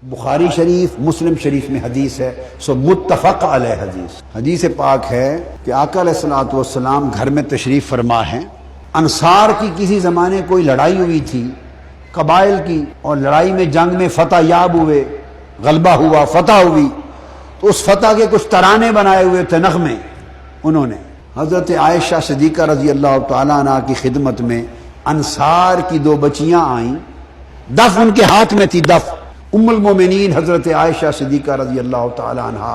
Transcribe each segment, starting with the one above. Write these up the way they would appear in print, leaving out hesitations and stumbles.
بخاری شریف مسلم شریف میں حدیث ہے، سو متفق علیہ حدیث پاک ہے کہ آقا علیہ الصلوۃ والسلام گھر میں تشریف فرما ہیں۔ انصار کی کسی زمانے کوئی لڑائی ہوئی تھی قبائل کی، اور لڑائی میں جنگ میں فتح یاب ہوئے، غلبہ ہوا، فتح ہوئی، تو اس فتح کے کچھ ترانے بنائے ہوئے تھے، نغمے انہوں نے۔ حضرت عائشہ صدیقہ رضی اللہ تعالیٰ عنہ کی خدمت میں انصار کی دو بچیاں آئیں، دف ان کے ہاتھ میں تھی، دف۔ ام المومنین حضرت عائشہ صدیقہ رضی اللہ تعالی عنہ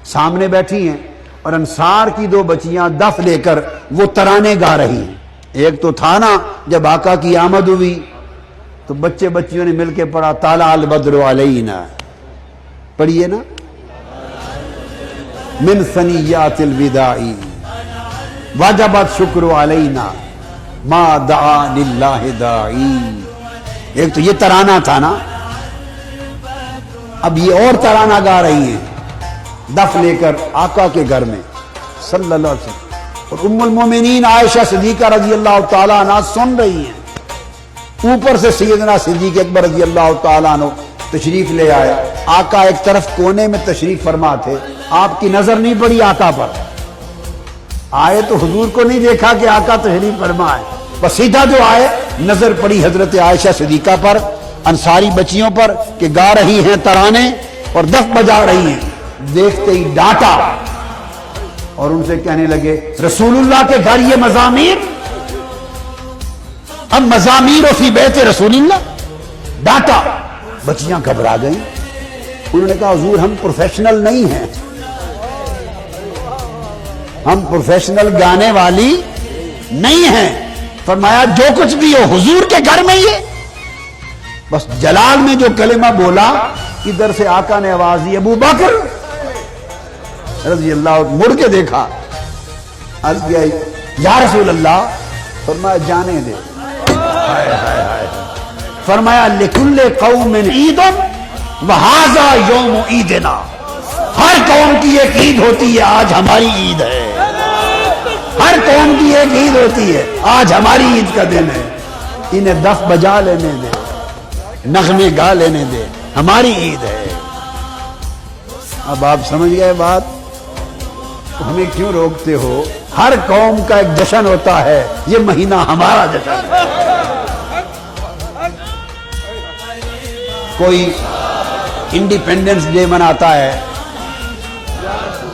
سامنے بیٹھی ہیں، اور انصار کی دو بچیاں دف لے کر وہ ترانے گا رہی ہیں۔ ایک تو تھا نا جب آقا کی آمد ہوئی تو بچیوں نے مل کے پڑھا طلع البدر علینا، پڑھیے نا، من ثنیات الوداع وجبت شکر علینا ما دعا للہ داعی۔ ایک تو یہ ترانہ تھا نا، اب یہ اور ترانہ گا رہی ہیں دف لے کر آقا کے گھر میں صلی اللہ علیہ وسلم، اور ام المومنین عائشہ صدیقہ رضی اللہ تعالیٰ عنہ سن رہی ہیں۔ اوپر سے سیدنا صدیق اکبر رضی اللہ تعالیٰ عنہ تشریف لے آئے، آقا ایک طرف کونے میں تشریف فرما تھے، آپ کی نظر نہیں پڑی آقا پر، آئے تو حضور کو نہیں دیکھا کہ آقا تشریف فرما ہے، بس سیدھا جو آئے نظر پڑی حضرت عائشہ صدیقہ پر، انصاری بچیوں پر کہ گا رہی ہیں ترانے اور دف بجا رہی ہیں۔ دیکھتے ہی ڈانٹا اور ان سے کہنے لگے رسول اللہ کے گھر یہ مزامیر، اب مزامیر فی بیت رسول اللہ، ڈانٹا۔ بچیاں گھبرا گئیں، انہوں نے کہا حضور ہم پروفیشنل نہیں ہیں، ہم پروفیشنل گانے والی نہیں ہیں۔ فرمایا جو کچھ بھی ہو حضور کے گھر میں یہ، بس جلال میں جو کلمہ بولا، ادھر سے آقا نے آواز دی ابو بکر رضی اللہ، مڑ کے دیکھا، عرض کیا یا رسول اللہ، فرمایا جانے دے۔ فرمایا لکل قوم عید وہذا یوم عیدنا، ہر قوم کی ایک عید ہوتی ہے، آج ہماری عید ہے، ہر قوم کی ایک عید ہوتی ہے، آج ہماری عید کا دن ہے، انہیں دف بجا لینے دے، نغمے گا لینے دے، ہماری عید ہے۔ اب آپ سمجھ گئے بات، ہمیں کیوں روکتے ہو؟ ہر قوم کا ایک جشن ہوتا ہے، یہ مہینہ ہمارا جشن ہے۔ کوئی انڈیپینڈنس ڈے مناتا ہے،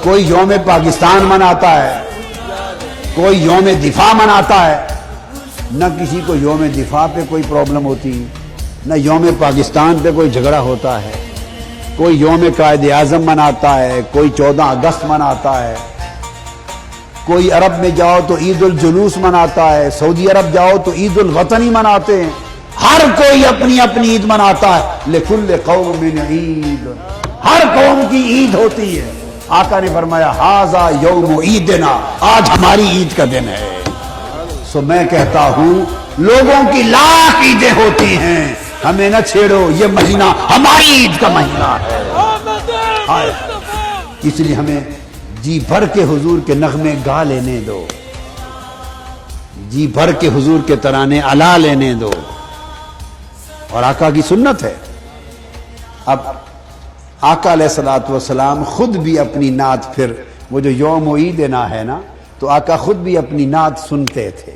کوئی یوم پاکستان مناتا ہے، کوئی یوم دفاع مناتا ہے، نہ کسی کو یوم دفاع پہ کوئی پرابلم ہوتی، نہ یوم پاکستان پہ کوئی جھگڑا ہوتا ہے۔ کوئی یوم قائد اعظم مناتا ہے، کوئی 14 اگست مناتا ہے، کوئی عرب میں جاؤ تو عید الجلوس مناتا ہے، سعودی عرب جاؤ تو عید الوطن ہی مناتے ہیں، ہر کوئی اپنی اپنی عید مناتا ہے۔ لکل قوم عید، ہر قوم کی عید ہوتی ہے۔ آقا نے فرمایا ھذا یوم عیدنا، آج ہماری عید کا دن ہے۔ سو میں کہتا ہوں لوگوں کی لاکھ عیدیں ہوتی ہیں، ہمیں نہ چھیڑو، یہ مہینہ ہماری عید کا مہینہ ہے۔ اس لیے ہمیں جی بھر کے حضور کے نغمے گا لینے دو، جی بھر کے حضور کے ترانے الا لینے دو، اور آقا کی سنت ہے۔ اب آقا علیہ الصلوۃ والسلام خود بھی اپنی نعت، پھر وہ جو یوم عیدنا ہے نا، تو آقا خود بھی اپنی نعت سنتے تھے۔